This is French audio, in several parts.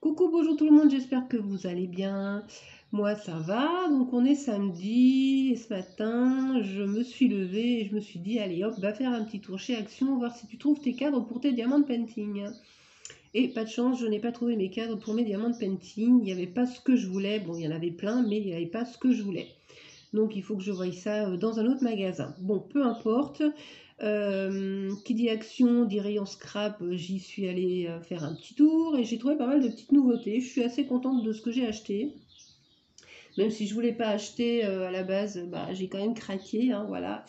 Coucou, bonjour tout le monde, j'espère que vous allez bien. Moi ça va, donc on est samedi et ce matin je me suis levée et je me suis dit allez hop, va faire un petit tour chez Action, voir si tu trouves tes cadres pour tes diamants de painting. Et pas de chance, je n'ai pas trouvé mes cadres pour mes diamants de painting, il n'y avait pas ce que je voulais, bon il y en avait plein mais il n'y avait pas ce que je voulais. Donc il faut que je voie ça dans un autre magasin. Bon, peu importe. Qui dit Action, dit rayon scrap, j'y suis allée faire un petit tour et j'ai trouvé pas mal de petites nouveautés. Je suis assez contente de ce que j'ai acheté. Même si je voulais pas acheter à la base, bah, j'ai quand même craqué, hein, voilà.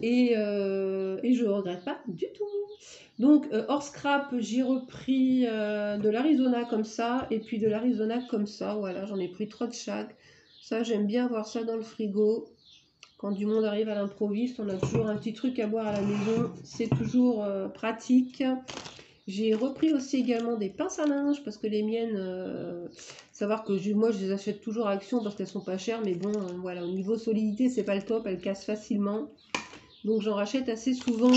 Et je regrette pas du tout. Donc hors scrap, j'ai repris de l'Arizona comme ça et puis de l'Arizona comme ça. Voilà, j'en ai pris 3 de chaque. Ça, j'aime bien avoir ça dans le frigo. Quand du monde arrive à l'improviste, on a toujours un petit truc à boire à la maison. C'est toujours pratique. J'ai repris aussi également des pinces à linge parce que les miennes, savoir que moi je les achète toujours à Action parce qu'elles sont pas chères, mais bon, voilà, au niveau solidité, c'est pas le top, elles cassent facilement. Donc j'en rachète assez souvent.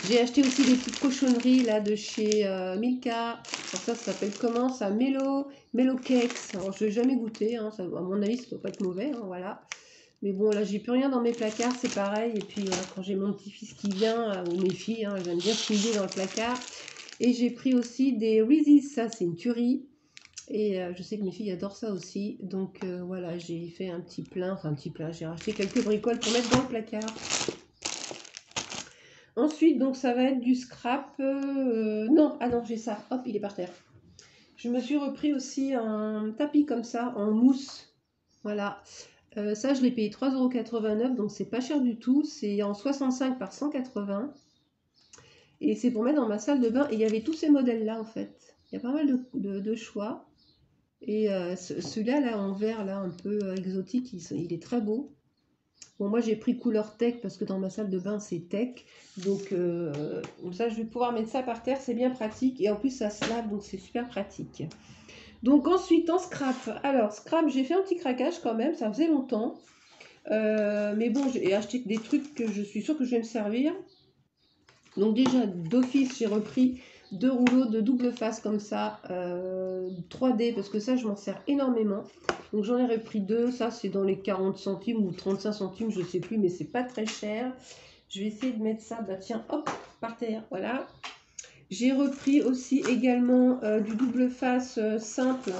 J'ai acheté aussi des petites cochonneries là de chez Milka. Alors ça s'appelle comment ça? Mellow Cakes. Alors je n'ai jamais goûté, hein, ça, à mon avis ça doit pas être mauvais, hein, voilà. Mais bon, là, j'ai plus rien dans mes placards, c'est pareil. Et puis, voilà, quand j'ai mon petit-fils qui vient, ou mes filles, hein, elles aiment bien fouiller dans le placard. Et j'ai pris aussi des Reese's, ça, c'est une tuerie. Et je sais que mes filles adorent ça aussi. Donc, voilà, j'ai fait un petit plein, enfin, un petit plein. J'ai racheté quelques bricoles pour mettre dans le placard. Ensuite, donc, ça va être du scrap. Non, ah non, j'ai ça. Hop, il est par terre. Je me suis repris aussi un tapis comme ça, en mousse. Voilà. Ça, je l'ai payé 3,89 €, donc c'est pas cher du tout. C'est en 65 par 180. Et c'est pour mettre dans ma salle de bain. Et il y avait tous ces modèles-là, en fait. Il y a pas mal de choix. Et celui-là, là, en vert, là, un peu exotique, il est très beau. Bon, moi, j'ai pris couleur tech parce que dans ma salle de bain, c'est tech. Donc, ça, je vais pouvoir mettre ça par terre. C'est bien pratique. Et en plus, ça se lave, donc c'est super pratique. Donc, ensuite, en scrap. Alors, scrap, j'ai fait un petit craquage quand même. Ça faisait longtemps. Mais bon, j'ai acheté des trucs que je suis sûre que je vais me servir. Donc déjà, d'office, j'ai repris 2 rouleaux de double face comme ça, 3D, parce que ça, je m'en sers énormément. Donc j'en ai repris 2, ça c'est dans les 40 centimes ou 35 centimes, je sais plus, mais c'est pas très cher. Je vais essayer de mettre ça, bah tiens, hop, par terre, voilà. J'ai repris aussi également du double face simple.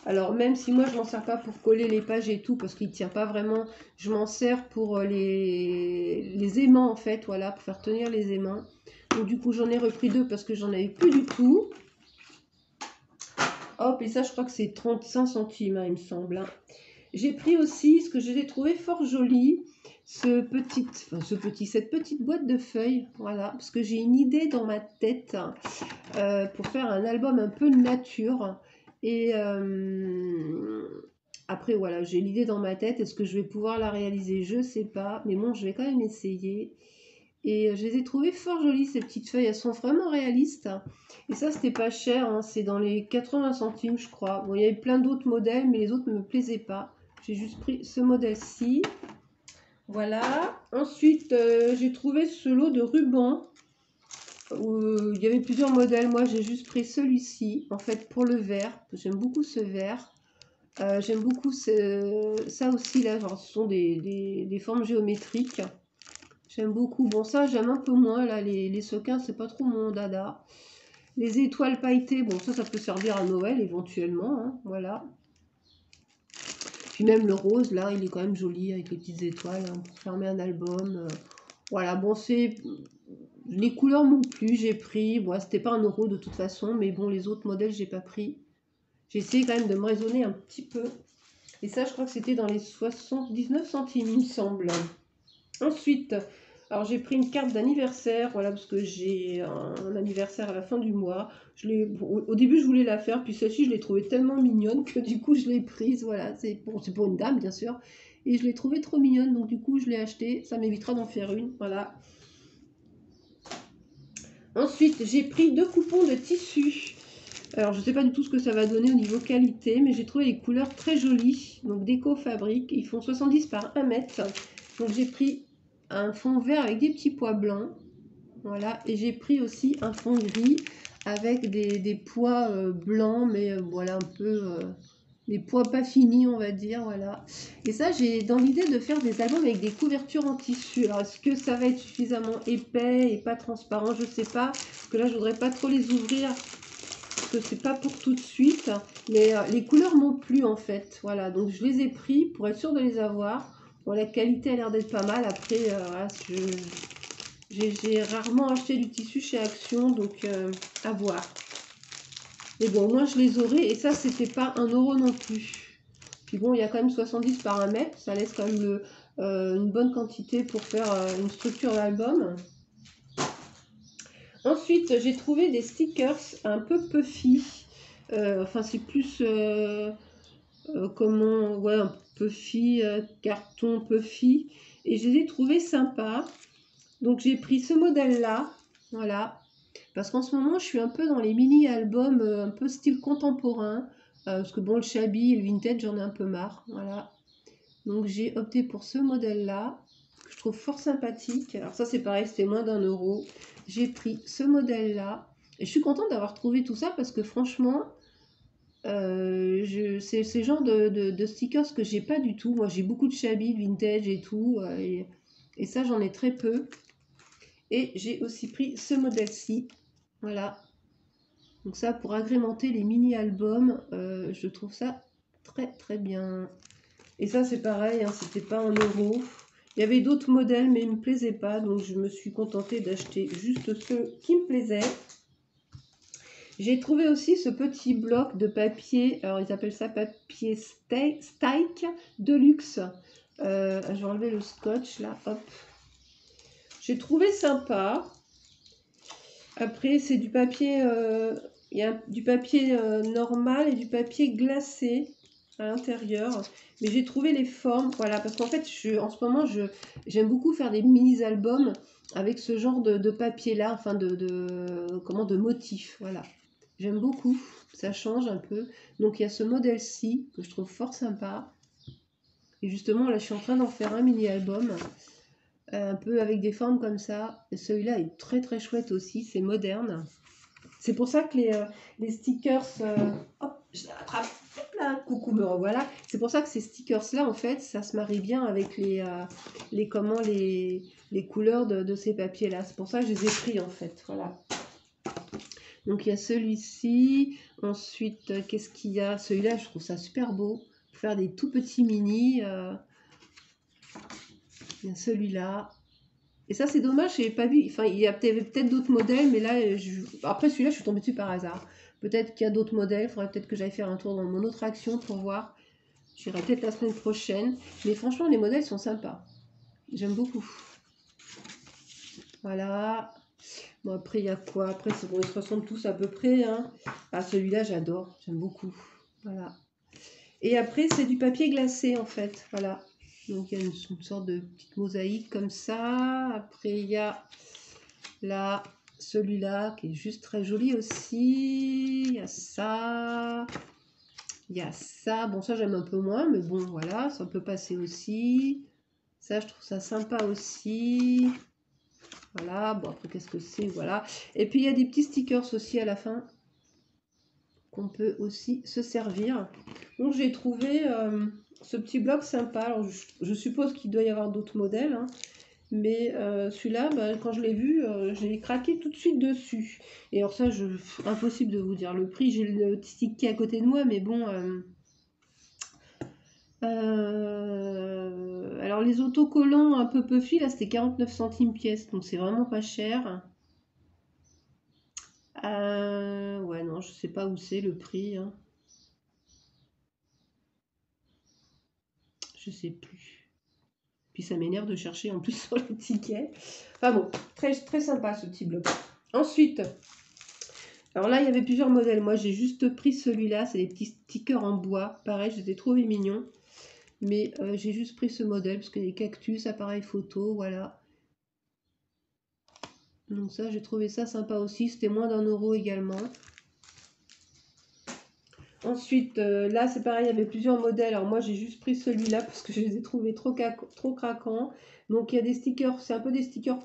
Alors même si moi je m'en sers pas pour coller les pages et tout parce qu'il tient pas vraiment, je m'en sers pour les aimants en fait, voilà, pour faire tenir les aimants. Donc du coup j'en ai repris 2 parce que j'en avais plus du tout. Hop, et ça je crois que c'est 35 centimes, hein, il me semble. Hein. J'ai pris aussi ce que j'ai trouvé fort joli, cette petite boîte de feuilles, voilà, parce que j'ai une idée dans ma tête pour faire un album un peu nature. Et après, voilà, j'ai l'idée dans ma tête. Est-ce que je vais pouvoir la réaliser? Je sais pas. Mais bon, je vais quand même essayer. Et je les ai trouvées fort jolies, ces petites feuilles. Elles sont vraiment réalistes. Et ça, c'était pas cher. Hein. C'est dans les 80 centimes, je crois. Bon, il y avait plein d'autres modèles, mais les autres ne me plaisaient pas. J'ai juste pris ce modèle-ci. Voilà. Ensuite, j'ai trouvé ce lot de rubans. Il y avait plusieurs modèles. Moi, j'ai juste pris celui-ci, en fait, pour le vert. J'aime beaucoup ce vert. J'aime beaucoup ça aussi, là. Genre, ce sont des formes géométriques. J'aime beaucoup. Bon, ça, j'aime un peu moins. Là, les sequins, c'est pas trop mon dada. Les étoiles pailletées, bon, ça peut servir à Noël, éventuellement. Hein, voilà. Puis même le rose, là, il est quand même joli avec les petites étoiles hein, pour fermer un album. Voilà, bon, c'est... Les couleurs m'ont plu, j'ai pris. Bon, c'était pas 1 € de toute façon, mais bon, les autres modèles, j'ai pas pris. J'ai essayé quand même de me raisonner un petit peu. Et ça, je crois que c'était dans les 79 centimes, il me semble. Ensuite, alors j'ai pris une carte d'anniversaire, voilà, parce que j'ai un anniversaire à la fin du mois. Au début, je voulais la faire, puis celle-ci, je l'ai trouvée tellement mignonne que du coup, je l'ai prise. Voilà, c'est pour une dame, bien sûr. Et je l'ai trouvée trop mignonne, donc du coup, je l'ai achetée. Ça m'évitera d'en faire une, voilà. Ensuite, j'ai pris 2 coupons de tissu. Alors, je ne sais pas du tout ce que ça va donner au niveau qualité, mais j'ai trouvé les couleurs très jolies. Donc, Déco Fabrique, ils font 70 par 1 mètre. Donc, j'ai pris un fond vert avec des petits pois blancs. Voilà, et j'ai pris aussi un fond gris avec des pois blancs, mais voilà, un peu des pois pas finis, on va dire, voilà. Et ça, j'ai dans l'idée de faire des albums avec des couvertures en tissu. Alors, est-ce que ça va être suffisamment épais et pas transparent? Je sais pas, parce que là, je voudrais pas trop les ouvrir, parce que c'est pas pour tout de suite. Mais les couleurs m'ont plu, en fait, voilà. Donc, je les ai pris pour être sûre de les avoir. Bon, la qualité a l'air d'être pas mal. Après, voilà, j'ai rarement acheté du tissu chez Action, donc à voir. Mais bon, moi je les aurai, et ça c'était pas 1 € non plus. Puis bon, il y a quand même 70 par 1 mètre, ça laisse quand même une bonne quantité pour faire une structure d'album. Ensuite, j'ai trouvé des stickers un peu puffy. Enfin, c'est plus comment, ouais, un puffy, carton puffy. Et je les ai trouvés sympas. Donc j'ai pris ce modèle-là, voilà. Parce qu'en ce moment, je suis un peu dans les mini-albums, un peu style contemporain. Parce que bon, le shabby et le vintage, j'en ai un peu marre, voilà. Donc j'ai opté pour ce modèle-là, que je trouve fort sympathique. Alors ça, c'est pareil, c'était moins d'1 €. J'ai pris ce modèle-là. Et je suis contente d'avoir trouvé tout ça parce que franchement, c'est ce genre de stickers que j'ai pas du tout. Moi, j'ai beaucoup de shabby, de vintage et tout. Et ça, j'en ai très peu. Et j'ai aussi pris ce modèle-ci. Voilà. Donc ça, pour agrémenter les mini-albums, je trouve ça très très bien. Et ça, c'est pareil, hein, c'était pas 1 €. Il y avait d'autres modèles, mais ils ne me plaisaient pas. Donc je me suis contentée d'acheter juste ceux qui me plaisaient. J'ai trouvé aussi ce petit bloc de papier. Alors ils appellent ça papier steak de luxe. Je vais enlever le scotch là, hop. J'ai trouvé sympa. Après, c'est du papier, il y a du papier normal et du papier glacé à l'intérieur. Mais j'ai trouvé les formes, voilà, parce qu'en fait, en ce moment, j'aime beaucoup faire des mini-albums avec ce genre de papier-là, enfin de motifs, voilà. J'aime beaucoup, ça change un peu. Donc il y a ce modèle-ci que je trouve fort sympa. Et justement, là, je suis en train d'en faire un mini-album. Un peu avec des formes comme ça. Et celui-là est très très chouette aussi, c'est moderne. C'est pour ça que les stickers... hop, je la rattrape. Hop là, coucou, me revoilà. C'est pour ça que ces stickers-là, en fait, ça se marie bien avec les couleurs de ces papiers-là. C'est pour ça que je les ai pris, en fait. Voilà. Donc, il y a celui-ci. Ensuite, qu'est-ce qu'il y a? Celui-là, je trouve ça super beau. Pour faire des tout petits mini. Il y a celui-là. Et ça, c'est dommage, j'ai pas vu. Enfin, il y a peut-être d'autres modèles, mais là, après celui-là, je suis tombée dessus par hasard. Peut-être qu'il y a d'autres modèles, il faudrait peut-être que j'aille faire un tour dans mon autre Action pour voir. J'irai peut-être la semaine prochaine. Mais franchement, les modèles sont sympas. J'aime beaucoup. Voilà. Bon, après, il y a quoi? Après, c'est bon, ils se ressemblent tous à peu près, hein. Ah, celui-là, j'adore. J'aime beaucoup. Voilà. Et après, c'est du papier glacé, en fait. Voilà. Donc, il y a une sorte de petite mosaïque comme ça. Après, il y a là, celui-là qui est juste très joli aussi. Il y a ça. Il y a ça. Bon, ça, j'aime un peu moins, mais bon, voilà, ça peut passer aussi. Ça, je trouve ça sympa aussi. Voilà, bon, après, qu'est-ce que c'est? Voilà. Et puis, il y a des petits stickers aussi à la fin qu'on peut aussi se servir. Donc, j'ai trouvé ce petit bloc sympa. Alors, je suppose qu'il doit y avoir d'autres modèles, hein. Mais celui-là, bah, quand je l'ai vu, j'ai craqué tout de suite dessus. Et alors ça, impossible de vous dire le prix. J'ai le stick qui est à côté de moi, mais bon. Alors les autocollants un peu puffy, là, c'était 49 centimes pièce. Donc c'est vraiment pas cher. Ouais, non, je sais pas où c'est le prix, hein. Je sais plus. Puis ça m'énerve de chercher en plus sur le ticket. Enfin bon, très, très sympa ce petit bloc. Ensuite... Alors là, il y avait plusieurs modèles. Moi, j'ai juste pris celui-là. C'est des petits stickers en bois. Pareil, je les ai trouvés mignons. Mais j'ai juste pris ce modèle parce que les cactus, appareil photo, voilà. Donc ça, j'ai trouvé ça sympa aussi. C'était moins d'1 € également. Ensuite, là, c'est pareil, il y avait plusieurs modèles. Alors moi, j'ai juste pris celui-là parce que je les ai trouvés trop craquants. Donc il y a des stickers, c'est un peu des stickers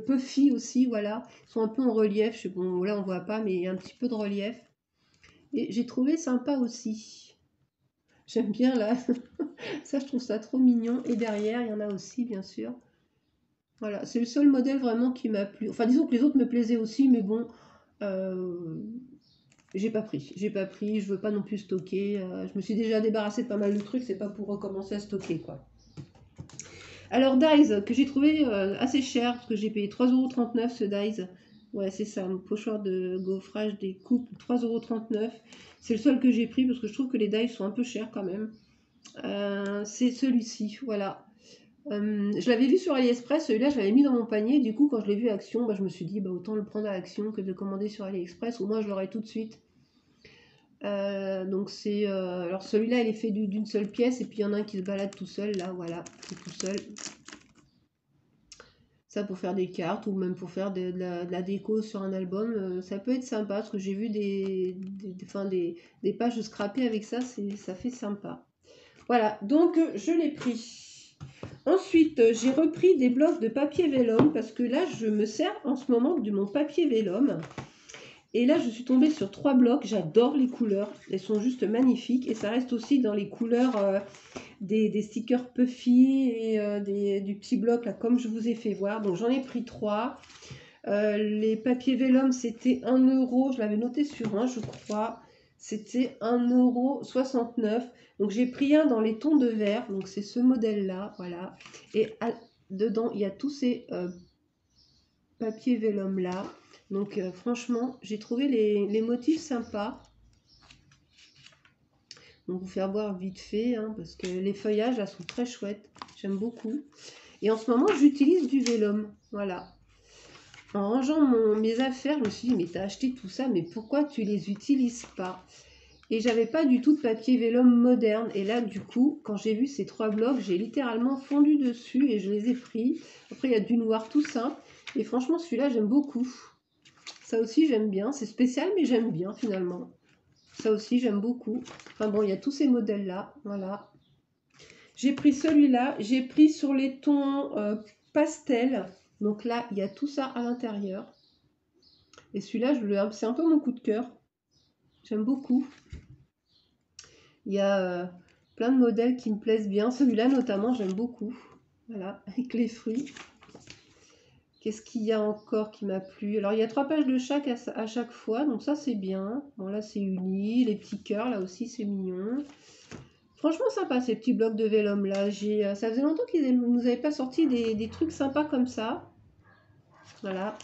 puffy aussi, voilà. Ils sont un peu en relief. Bon, là, on voit pas, mais il y a un petit peu de relief. Et j'ai trouvé sympa aussi. J'aime bien là. Ça, je trouve ça trop mignon. Et derrière, il y en a aussi, bien sûr. Voilà, c'est le seul modèle vraiment qui m'a plu. Enfin, disons que les autres me plaisaient aussi, mais bon, euh, j'ai pas pris. J'ai pas pris, je veux pas non plus stocker. Je me suis déjà débarrassée de pas mal de trucs, c'est pas pour recommencer à stocker, quoi. Alors, Dies, que j'ai trouvé assez cher, parce que j'ai payé 3,39 € ce Dies. Ouais, c'est ça, un pochoir de gaufrage des coupes, 3,39 €. C'est le seul que j'ai pris, parce que je trouve que les Dies sont un peu chers quand même. C'est celui-ci, voilà. Je l'avais vu sur AliExpress, celui-là je l'avais mis dans mon panier, du coup quand je l'ai vu à Action, je me suis dit bah, autant le prendre à Action que de commander sur AliExpress, au moins je l'aurai tout de suite. Donc c'est... alors celui-là il est fait d'une seule pièce et puis il y en a un qui se balade tout seul, là voilà, c'est tout seul. Ça pour faire des cartes ou même pour faire de la déco sur un album, ça peut être sympa parce que j'ai vu des pages scrappées avec ça, ça fait sympa. Voilà, donc je l'ai pris. Ensuite, j'ai repris des blocs de papier vélum parce que là, je me sers en ce moment de mon papier vélum. Et là, je suis tombée sur 3 blocs. J'adore les couleurs. Elles sont juste magnifiques. Et ça reste aussi dans les couleurs des stickers puffy et du petit bloc, là, comme je vous ai fait voir. Donc, j'en ai pris 3. Les papiers vélum, c'était 1 €. Je l'avais noté sur un, je crois. C'était 1,69 €. Donc j'ai pris un dans les tons de vert. Donc c'est ce modèle-là. Voilà. Et dedans, il y a tous ces papiers vélum-là. Donc franchement, j'ai trouvé les motifs sympas. Donc vous faire voir vite fait. Hein, parce que les feuillages, là, sont très chouettes. J'aime beaucoup. Et en ce moment, j'utilise du vélum. Voilà. En rangeant mes affaires, je me suis dit, mais t'as acheté tout ça, mais pourquoi tu les utilises pas? Et j'avais pas du tout de papier vélum moderne. Et là, du coup, quand j'ai vu ces 3 blocs, j'ai littéralement fondu dessus et je les ai pris. Après, il y a du noir tout simple. Et franchement, celui-là, j'aime beaucoup. Ça aussi, j'aime bien. C'est spécial, mais j'aime bien finalement. Ça aussi, j'aime beaucoup. Enfin bon, il y a tous ces modèles-là. Voilà. J'ai pris celui-là. J'ai pris sur les tons pastel. Donc là, il y a tout ça à l'intérieur. Et celui-là, c'est un peu mon coup de cœur. J'aime beaucoup. Il y a plein de modèles qui me plaisent bien. Celui-là, notamment, j'aime beaucoup. Voilà, avec les fruits. Qu'est-ce qu'il y a encore qui m'a plu? Alors, il y a 3 pages de chaque à chaque fois. Donc ça, c'est bien. Bon, là, c'est uni. Les petits cœurs, là aussi, c'est mignon. Franchement, sympa, ces petits blocs de vélum, là. Ça faisait longtemps qu'ils ne nous avaient pas sorti des trucs sympas comme ça. Voilà.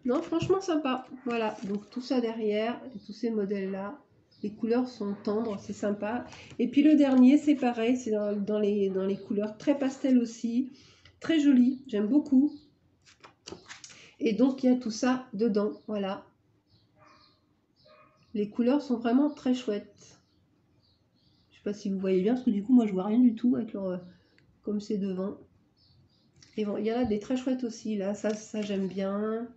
Non, franchement, sympa. Voilà, donc tout ça derrière, et tous ces modèles-là. Les couleurs sont tendres, c'est sympa. Et puis le dernier, c'est pareil, c'est dans les couleurs très pastel aussi. Très joli, j'aime beaucoup. Et donc, il y a tout ça dedans, voilà. Les couleurs sont vraiment très chouettes. Je sais pas si vous voyez bien, parce que du coup, moi, je vois rien du tout avec comme c'est devant. Et bon, il y en a des très chouettes aussi, là. Ça j'aime bien.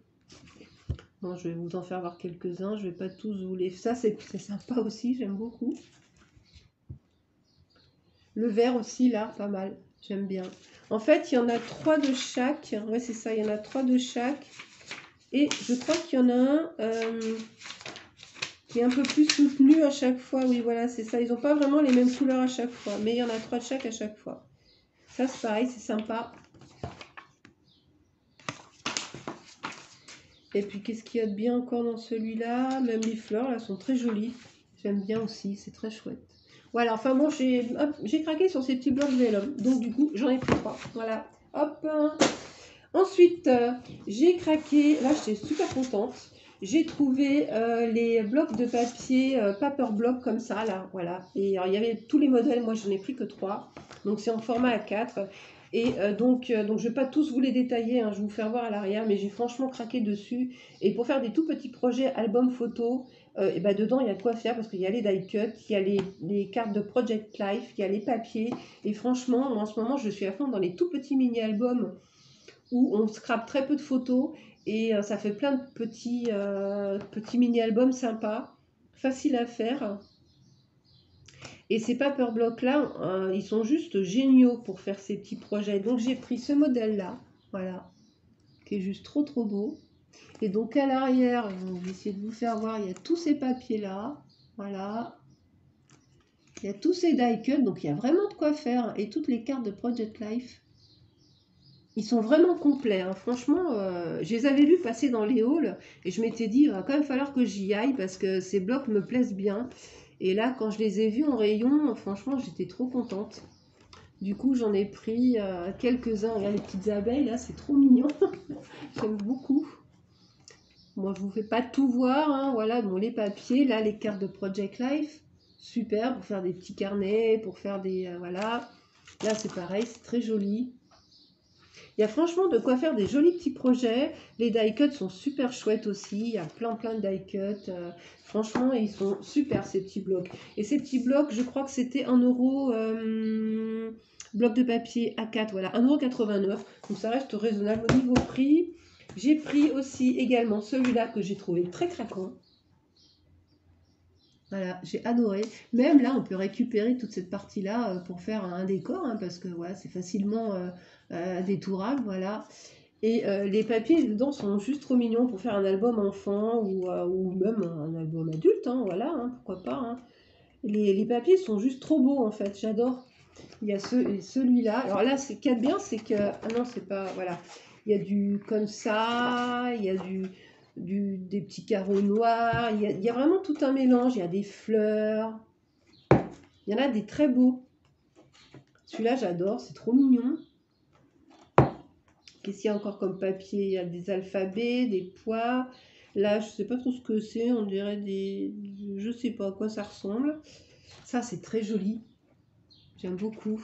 Bon, je vais vous en faire voir quelques-uns. Je vais pas tous vous les... Ça, c'est sympa aussi, j'aime beaucoup. Le vert aussi, là, pas mal. J'aime bien. En fait, il y en a 3 de chaque. Ouais, c'est ça, il y en a 3 de chaque. Et je crois qu'il y en a un qui est un peu plus soutenu à chaque fois. Oui, voilà, c'est ça. Ils n'ont pas vraiment les mêmes couleurs à chaque fois. Mais il y en a 3 de chaque à chaque fois. Ça, c'est pareil, c'est sympa. Et puis, qu'est-ce qu'il y a de bien encore dans celui-là? Même les fleurs, là, sont très jolies. J'aime bien aussi, c'est très chouette. Voilà, enfin bon, j'ai craqué sur ces petits blocs vélum. Donc, du coup, j'en ai pris 3. Voilà, hop. Ensuite, j'ai craqué, là, j'étais super contente. J'ai trouvé les blocs de papier paper block comme ça, là, voilà. Et alors, il y avait tous les modèles, moi, j'en ai pris que 3. Donc, c'est en format A4. Et donc, je ne vais pas tous vous les détailler, hein, je vais vous faire voir à l'arrière, mais j'ai franchement craqué dessus. Et pour faire des tout petits projets album photo, et ben dedans, il y a de quoi faire parce qu'il y a les die cut, il y a les cartes de Project Life, il y a les papiers. Et franchement, moi, en ce moment, je suis à fond dans les tout petits mini-albums où on scrape très peu de photos et ça fait plein de petits mini-albums sympas. facile à faire. Et ces paper blocks là, ils sont juste géniaux pour faire ces petits projets. Donc j'ai pris ce modèle là, voilà, qui est juste trop trop beau. Et donc à l'arrière, je vais essayer de vous faire voir, il y a tous ces papiers là, voilà. Il y a tous ces die cuts, donc il y a vraiment de quoi faire. Et toutes les cartes de Project Life, ils sont vraiment complets, hein. Franchement, je les avais vus passer dans les halls et je m'étais dit, il va quand même falloir que j'y aille parce que ces blocs me plaisent bien. Et là, quand je les ai vus en rayon, franchement, j'étais trop contente. Du coup, j'en ai pris quelques-uns. Regarde les petites abeilles, là, c'est trop mignon. J'aime beaucoup. Moi, je vous fais pas tout voir, hein. Voilà, bon, les papiers, là, les cartes de Project Life. Super, pour faire des petits carnets, pour faire des... voilà. Là, c'est pareil, c'est très joli. Il y a franchement de quoi faire des jolis petits projets. Les die cuts sont super chouettes aussi. Il y a plein de die cuts. Franchement, ils sont super ces petits blocs. Et ces petits blocs, je crois que c'était 1 euro. Bloc de papier A4, voilà, 1,89 €. Donc ça reste raisonnable au niveau prix. J'ai pris aussi également celui-là que j'ai trouvé très craquant. Voilà, j'ai adoré. Même là, on peut récupérer toute cette partie-là pour faire un décor, hein, parce que voilà, c'est facilement détourable, voilà. Et les papiers dedans sont juste trop mignons pour faire un album enfant ou même un album adulte, hein, voilà, hein, pourquoi pas. Hein. Les papiers sont juste trop beaux en fait, j'adore. Il y a celui-là. Alors là, ce qu'il y a de bien, c'est que... Ah non, c'est pas... Voilà. Il y a du comme ça, il y a des petits carreaux noirs, il y a vraiment tout un mélange. Il y a des fleurs. Il y en a des très beaux. Celui-là, j'adore, c'est trop mignon. Qu'est-ce qu'il y a encore comme papier? Il y a des alphabets, des poids. Là, je sais pas trop ce que c'est. On dirait des... Je sais pas à quoi ça ressemble. Ça, c'est très joli. J'aime beaucoup.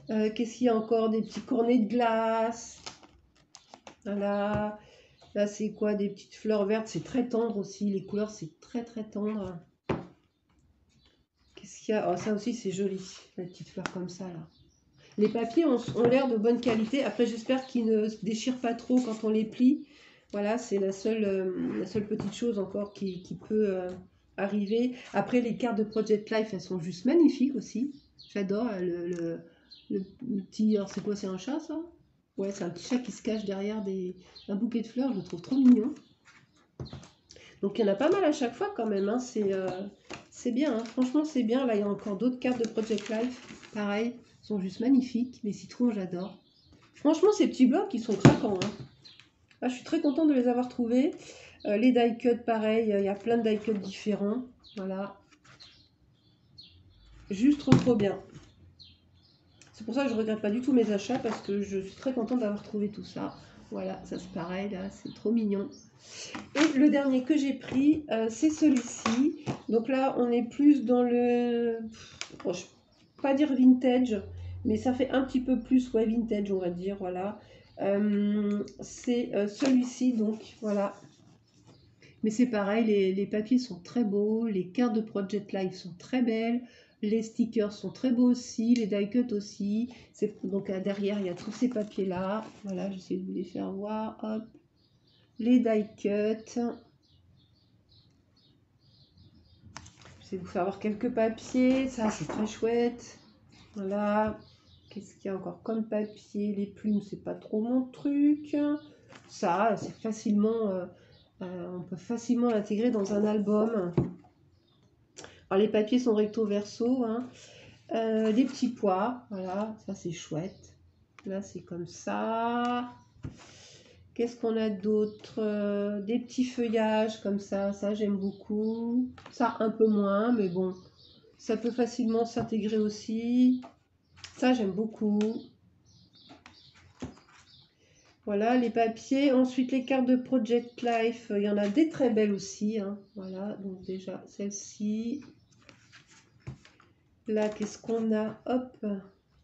Qu'est-ce qu'il y a encore? Des petits cornets de glace. Voilà. Là, c'est quoi? Des petites fleurs vertes. C'est très tendre aussi. Les couleurs, c'est très tendre. Qu'est-ce qu'il y a? Oh, ça aussi, c'est joli. Les petites fleurs comme ça, là. Les papiers ont l'air de bonne qualité. Après, j'espère qu'ils ne se déchirent pas trop quand on les plie. Voilà, c'est la seule petite chose encore qui peut arriver. Après, les cartes de Project Life, elles sont juste magnifiques aussi. J'adore le petit... Alors, c'est quoi? C'est un chat, ça? Ouais, c'est un petit chat qui se cache derrière un bouquet de fleurs. Je le trouve trop mignon. Donc, il y en a pas mal à chaque fois quand même. Hein. C'est bien. Hein. Franchement, c'est bien. Là, il y a encore d'autres cartes de Project Life. Pareil. Sont juste magnifiques. Les citrons, j'adore. Franchement, ces petits blocs, ils sont craquants. Hein. Ah, je suis très contente de les avoir trouvés. Les die cuts, pareil, il y a plein de die cuts différents. Voilà. Juste trop bien. C'est pour ça que je ne regrette pas du tout mes achats parce que je suis très contente d'avoir trouvé tout ça. Voilà, ça c'est pareil, là, c'est trop mignon. Et le dernier que j'ai pris, c'est celui-ci. Donc là, on est plus dans le... Bon, je ne vais pas dire vintage, mais ça fait un petit peu plus, ouais, vintage, on va dire, voilà. C'est celui-ci, donc, voilà. Mais c'est pareil, les papiers sont très beaux, les cartes de Project Life sont très belles, les stickers sont très beaux aussi, les die cuts aussi. Donc derrière, il y a tous ces papiers-là. Voilà, j'essaie de vous les faire voir. Hop, les die cuts. J'essaie de vous faire voir quelques papiers. Ça, c'est très chouette. Voilà. Qu'est-ce qu'il y a encore comme papier? Les plumes, c'est pas trop mon truc. Ça, c'est facilement... on peut facilement l'intégrer dans un album. Alors les papiers sont recto verso. Hein. Des petits pois, voilà, ça c'est chouette. Là c'est comme ça. Qu'est-ce qu'on a d'autre? Des petits feuillages comme ça j'aime beaucoup. Ça un peu moins, mais bon, ça peut facilement s'intégrer aussi. Ça j'aime beaucoup. Voilà les papiers. Ensuite les cartes de Project Life, il y en a des très belles aussi. Hein. Voilà, donc déjà celle-ci. Là, qu'est-ce qu'on a? Hop,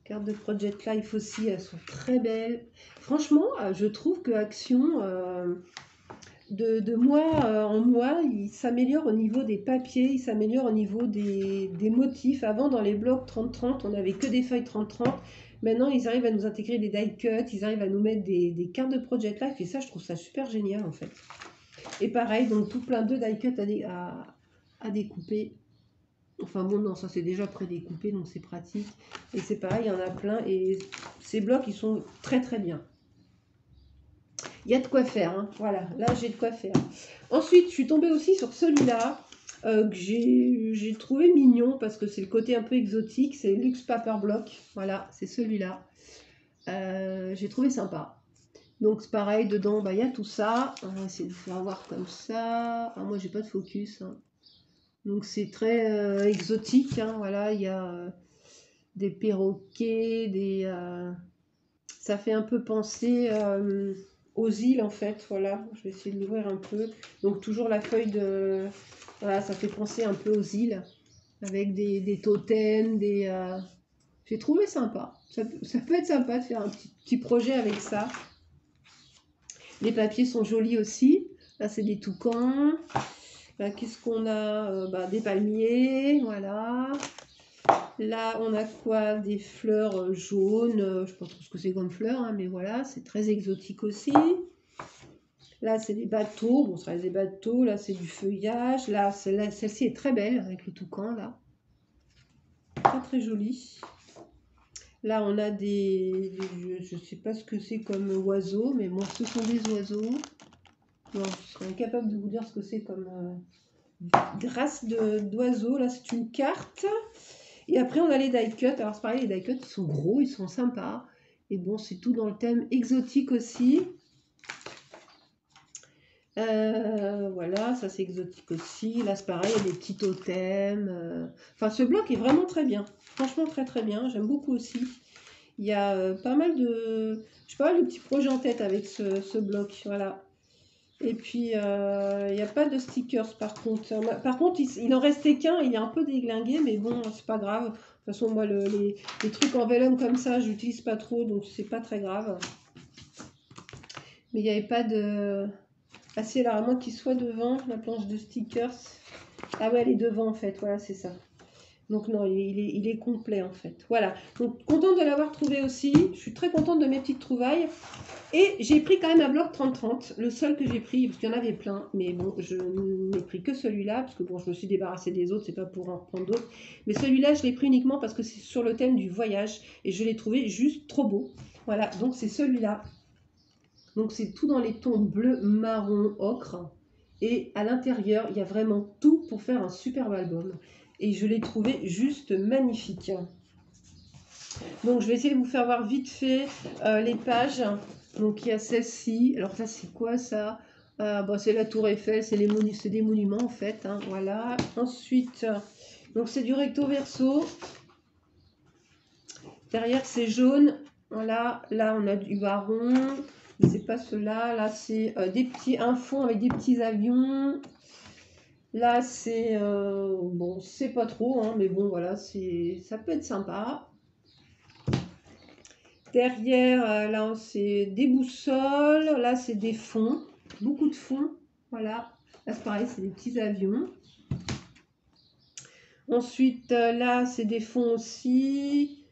carte de Project Life aussi, elles sont très belles. Franchement, je trouve que Action, de mois en mois, il s'améliore au niveau des papiers, il s'améliore au niveau des motifs. Avant, dans les blocs 30-30, on n'avait que des feuilles 30-30. Maintenant, ils arrivent à nous intégrer des die cuts, ils arrivent à nous mettre des cartes de Project Life. Et ça, je trouve ça super génial, en fait. Et pareil, donc tout plein de die cuts à découper. Enfin bon, non, ça c'est déjà prédécoupé, donc c'est pratique. Et c'est pareil, il y en a plein. Et ces blocs, ils sont très très bien. Il y a de quoi faire, hein. Voilà, là j'ai de quoi faire. Ensuite, je suis tombée aussi sur celui-là, que j'ai trouvé mignon, parce que c'est le côté un peu exotique. C'est Luxe Paper Block. Voilà, c'est celui-là. J'ai trouvé sympa. Donc c'est pareil, dedans, bah, il y a tout ça. On va essayer de faire voir comme ça. Ah, moi, j'ai pas de focus, hein. Donc c'est très exotique, hein. Voilà, il y a des perroquets, ça fait un peu penser aux îles en fait. Voilà, je vais essayer de l'ouvrir un peu. Donc toujours la feuille de... Voilà, ça fait penser un peu aux îles, avec des totems, J'ai trouvé sympa. Ça peut être sympa de faire un petit projet avec ça. Les papiers sont jolis aussi. Là, c'est des toucans. Là, qu'est-ce qu'on a? Des palmiers, voilà. Là, on a quoi? Des fleurs jaunes. Je ne sais pas trop ce que c'est comme fleurs, hein, mais voilà, c'est très exotique aussi. Là, c'est des bateaux. Bon, ça reste des bateaux. Là, c'est du feuillage. Là, celle-ci est très belle avec le toucan, là. Très, très jolie. Là, on a je ne sais pas ce que c'est comme oiseaux, mais bon, ce sont des oiseaux. Non, je serais incapable de vous dire ce que c'est comme race d'oiseaux. Là, c'est une carte. Et après, on a les die-cut. Alors, c'est pareil, les die-cut, ils sont gros, ils sont sympas. Et bon, c'est tout dans le thème exotique aussi. Voilà, ça c'est exotique aussi. Là, c'est pareil, il y a des petits totems. Enfin, ce bloc est vraiment très bien. Franchement, très très bien. J'aime beaucoup aussi. Il y a pas mal de... Je sais pas, de petits projets en tête avec ce bloc. Voilà. Et puis, il n'y a pas de stickers par contre. Par contre, il en restait qu'un, il est un peu déglingué, mais bon, c'est pas grave. De toute façon, moi, les trucs en vélum comme ça, j'utilise pas trop, donc c'est pas très grave. Mais il n'y avait pas de... Ah si, alors à moins qu'il soit devant, la planche de stickers. Ah ouais, elle est devant en fait, voilà, c'est ça. Donc non, il est complet en fait. Voilà, donc contente de l'avoir trouvé aussi. Je suis très contente de mes petites trouvailles. Et j'ai pris quand même un bloc 30-30, le seul que j'ai pris, parce qu'il y en avait plein. Mais bon, je n'ai pris que celui-là, parce que bon, je me suis débarrassée des autres, c'est pas pour en reprendre d'autres. Mais celui-là, je l'ai pris uniquement parce que c'est sur le thème du voyage. Et je l'ai trouvé juste trop beau. Voilà, donc c'est celui-là. Donc c'est tout dans les tons bleu, marron, ocre. Et à l'intérieur, il y a vraiment tout pour faire un superbe album. Et je l'ai trouvé juste magnifique. Donc je vais essayer de vous faire voir vite fait les pages. Donc il y a celle-ci. Alors ça c'est quoi ça? C'est la tour Eiffel, c'est des monuments en fait, hein, voilà. Ensuite, donc c'est du recto verso. Derrière c'est jaune. Voilà, là on a du marron. C'est pas cela. Là c'est un fond avec des petits avions. Là c'est bon, c'est pas trop, hein, mais bon voilà, ça peut être sympa. Derrière, là, c'est des boussoles. Là, c'est des fonds. Beaucoup de fonds. Voilà. Là, c'est pareil, c'est des petits avions. Ensuite, là, c'est des fonds aussi.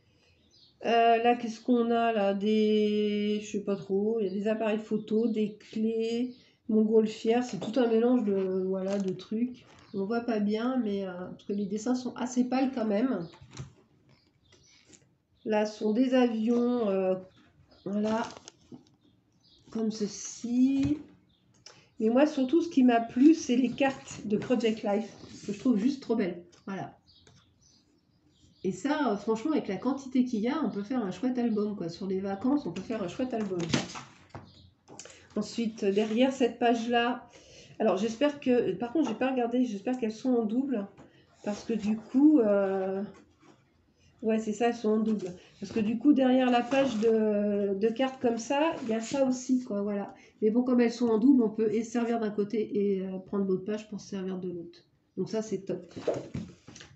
Là, qu'est-ce qu'on a là? Je sais pas trop. Il y a des appareils photo, des clés, montgolfière. C'est tout un mélange de trucs. On voit pas bien, mais parce que les dessins sont assez pâles quand même. Là, ce sont des avions, voilà, comme ceci. Mais moi, surtout, ce qui m'a plu, c'est les cartes de Project Life, que je trouve juste trop belles. Voilà. Et ça, franchement, avec la quantité qu'il y a, on peut faire un chouette album, quoi. Sur les vacances, on peut faire un chouette album. Ensuite, derrière cette page-là, alors j'espère que... Par contre, j'ai pas regardé, j'espère qu'elles sont en double. Parce que du coup... Ouais, c'est ça, elles sont en double. Parce que du coup, derrière la page de cartes comme ça, il y a ça aussi, quoi, voilà. Mais bon, comme elles sont en double, on peut et servir d'un côté et prendre l'autre page pour se servir de l'autre. Donc ça, c'est top.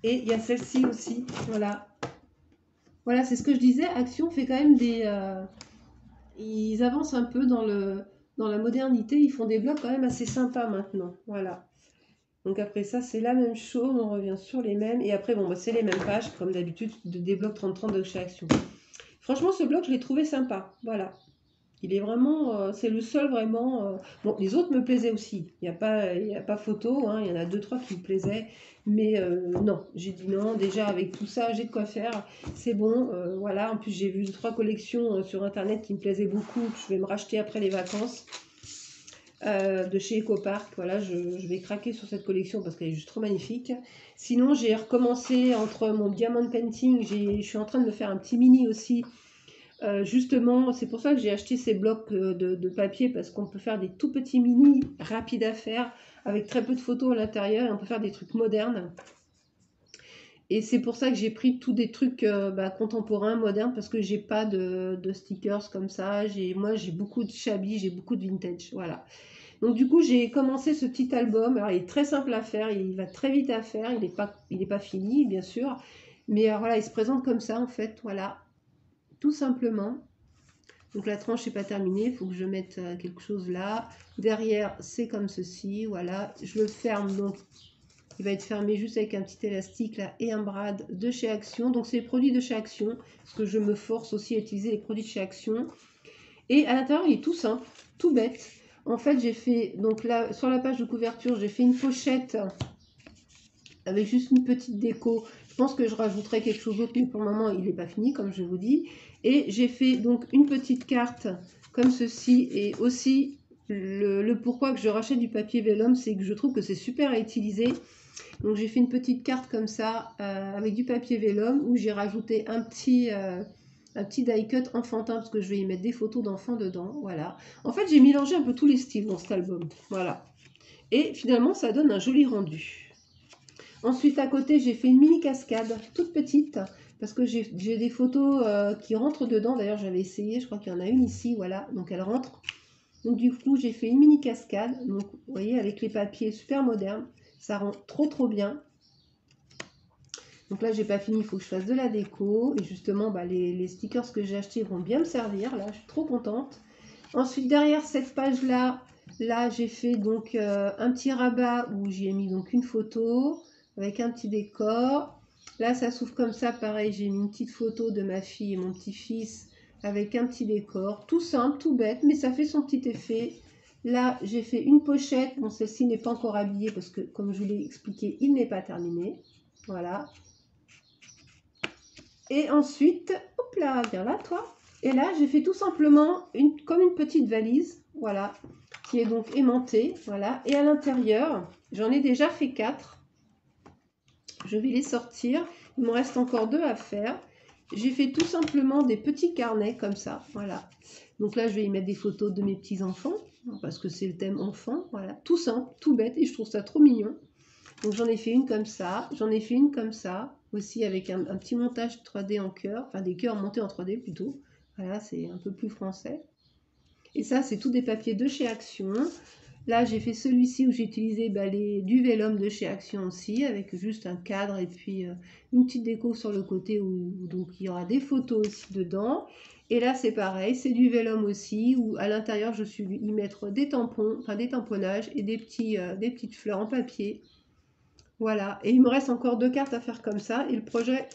Et il y a celle-ci aussi, voilà. Voilà, c'est ce que je disais, Action fait quand même ils avancent un peu dans la modernité, ils font des blocs quand même assez sympas maintenant, voilà. Donc après ça, c'est la même chose, on revient sur les mêmes. Et après, bon, c'est les mêmes pages, comme d'habitude, des blocs 30-30 de chez Action. Franchement, ce bloc, je l'ai trouvé sympa. Voilà. Il est vraiment, c'est le seul vraiment. Bon, les autres me plaisaient aussi. Il y a pas photo, hein, il y en a deux, trois qui me plaisaient. Mais non, j'ai dit non. Déjà, avec tout ça, j'ai de quoi faire. C'est bon. Voilà. En plus, j'ai vu deux, trois collections sur Internet qui me plaisaient beaucoup. Que je vais me racheter après les vacances. De chez Ecopark. Voilà, je vais craquer sur cette collection parce qu'elle est juste trop magnifique. Sinon, j'ai recommencé entre mon diamond painting. Je suis en train de me faire un petit mini aussi. Justement, c'est pour ça que j'ai acheté ces blocs de papier parce qu'on peut faire des tout petits mini rapides à faire avec très peu de photos à l'intérieur et on peut faire des trucs modernes. Et c'est pour ça que j'ai pris tous des trucs contemporains, modernes, parce que j'ai pas de stickers comme ça. Moi, j'ai beaucoup de shabby, j'ai beaucoup de vintage. Voilà. Donc du coup, j'ai commencé ce petit album. Alors, il est très simple à faire, il va très vite à faire. Il n'est pas fini, bien sûr. Mais voilà, il se présente comme ça, en fait. Voilà, tout simplement. Donc la tranche n'est pas terminée, il faut que je mette quelque chose là. Derrière, c'est comme ceci, voilà. Je le ferme, donc il va être fermé juste avec un petit élastique là et un brad de chez Action. Donc c'est les produits de chez Action, parce que je me force aussi à utiliser les produits de chez Action. Et à l'intérieur, il est tout simple, tout bête. En fait, j'ai fait, donc là, sur la page de couverture, j'ai fait une pochette avec juste une petite déco. Je pense que je rajouterai quelque chose d'autre, mais pour le moment, il n'est pas fini, comme je vous dis. Et j'ai fait donc une petite carte comme ceci. Et aussi, le pourquoi que je rachète du papier vélum, c'est que je trouve que c'est super à utiliser. Donc j'ai fait une petite carte comme ça, avec du papier vélum, où j'ai rajouté un petit die cut enfantin, parce que je vais y mettre des photos d'enfants dedans. Voilà. En fait, j'ai mélangé un peu tous les styles dans cet album. Voilà. Et finalement, ça donne un joli rendu. Ensuite, à côté, j'ai fait une mini cascade, toute petite, parce que j'ai des photos qui rentrent dedans. D'ailleurs, j'avais essayé, je crois qu'il y en a une ici, voilà, donc elle rentre. Donc du coup, j'ai fait une mini cascade, donc vous voyez, avec les papiers super modernes. Ça rend trop bien. Donc là, j'ai pas fini, il faut que je fasse de la déco. Et justement, les stickers que j'ai achetés vont bien me servir, là, je suis trop contente. Ensuite, derrière cette page-là, j'ai fait donc un petit rabat où j'ai mis donc une photo avec un petit décor. Là, ça s'ouvre comme ça, pareil, j'ai mis une petite photo de ma fille et mon petit-fils avec un petit décor. Tout simple, tout bête, mais ça fait son petit effet. Là, j'ai fait une pochette. Bon, celle-ci n'est pas encore habillée parce que, comme je vous l'ai expliqué, il n'est pas terminé. Voilà. Et ensuite, hop là, viens là, toi. Et là, j'ai fait tout simplement comme une petite valise, voilà, qui est donc aimantée, voilà. Et à l'intérieur, j'en ai déjà fait 4. Je vais les sortir. Il me reste encore 2 à faire. J'ai fait tout simplement des petits carnets comme ça, voilà. Donc là, je vais y mettre des photos de mes petits-enfants, parce que c'est le thème enfant, voilà. Tout simple, tout bête, et je trouve ça trop mignon. Donc j'en ai fait une comme ça, j'en ai fait une comme ça, aussi avec un petit montage 3D en cœur, enfin des cœurs montés en 3D plutôt. Voilà, c'est un peu plus français. Et ça, c'est tout des papiers de chez Action. Là, j'ai fait celui-ci où j'ai utilisé du vélum de chez Action aussi, avec juste un cadre et puis une petite déco sur le côté où donc il y aura des photos aussi dedans. Et là, c'est pareil, c'est du vélum aussi, où à l'intérieur, je suis y mettre des tampons, enfin des tamponnages et des petites fleurs en papier. Voilà, et il me reste encore 2 cartes à faire comme ça, et le projet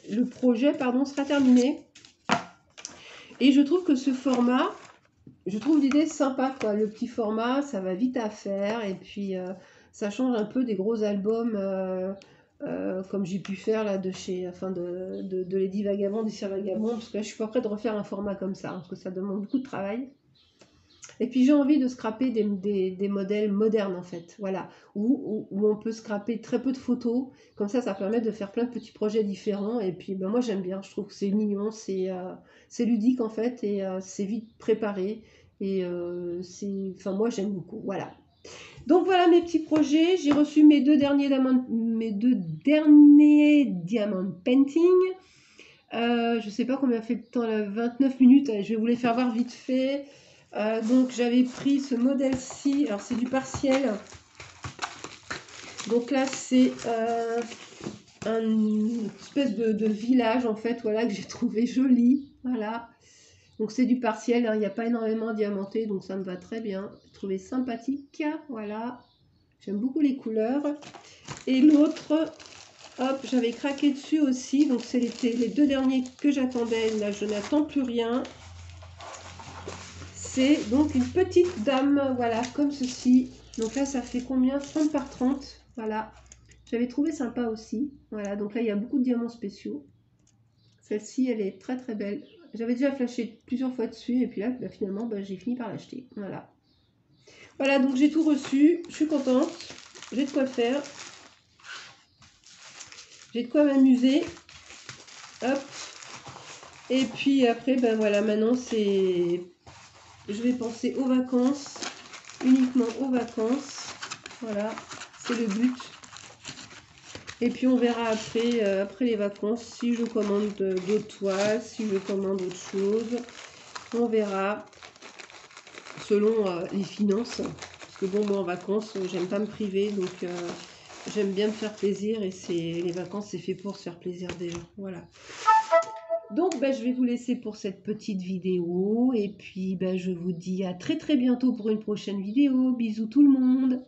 sera terminé. Et je trouve que ce format, je trouve l'idée sympa, quoi. Le petit format, ça va vite à faire, et puis ça change un peu des gros albums comme j'ai pu faire là de Lady Vagabond, des Sir Vagabond, parce que là, je suis pas prête de refaire un format comme ça, parce que ça demande beaucoup de travail. Et puis j'ai envie de scraper des modèles modernes en fait, voilà, où on peut scraper très peu de photos, comme ça permet de faire plein de petits projets différents, et puis moi j'aime bien, je trouve que c'est mignon, c'est ludique en fait, et c'est vite préparé, et moi j'aime beaucoup, voilà. Donc voilà mes petits projets, j'ai reçu mes deux derniers diamond painting. Je sais pas combien fait de temps, là, 29 minutes, je vais vous les faire voir vite fait. Donc j'avais pris ce modèle-ci, alors c'est du partiel. Donc là c'est une espèce de village en fait, voilà, que j'ai trouvé joli, voilà. Donc c'est du partiel, hein, il n'y a pas énormément diamanté, donc ça me va très bien. J'ai trouvé sympathique, voilà. J'aime beaucoup les couleurs. Et l'autre, hop, j'avais craqué dessus aussi, donc c'est les 2 derniers que j'attendais. Là je n'attends plus rien. c'est donc une petite dame, voilà, comme ceci. Donc là, ça fait combien? 30 par 30, voilà. J'avais trouvé sympa aussi. Voilà, donc là, il y a beaucoup de diamants spéciaux. Celle-ci, elle est très très belle. J'avais déjà flashé plusieurs fois dessus, et puis là, bah, finalement, bah, j'ai fini par l'acheter. Voilà. Voilà, donc j'ai tout reçu. Je suis contente. J'ai de quoi faire. J'ai de quoi m'amuser. Hop. Et puis après, ben voilà, maintenant c'est... Je vais penser aux vacances. Uniquement aux vacances. Voilà, c'est le but. Et puis on verra après, après les vacances, si je commande d'autres toiles, si je commande autre chose. On verra selon les finances. Parce que bon, moi en vacances, j'aime pas me priver, donc j'aime bien me faire plaisir. Et les vacances, c'est fait pour se faire plaisir déjà. Voilà. Donc, je vais vous laisser pour cette petite vidéo. Et puis, je vous dis à très très bientôt pour une prochaine vidéo. Bisous tout le monde!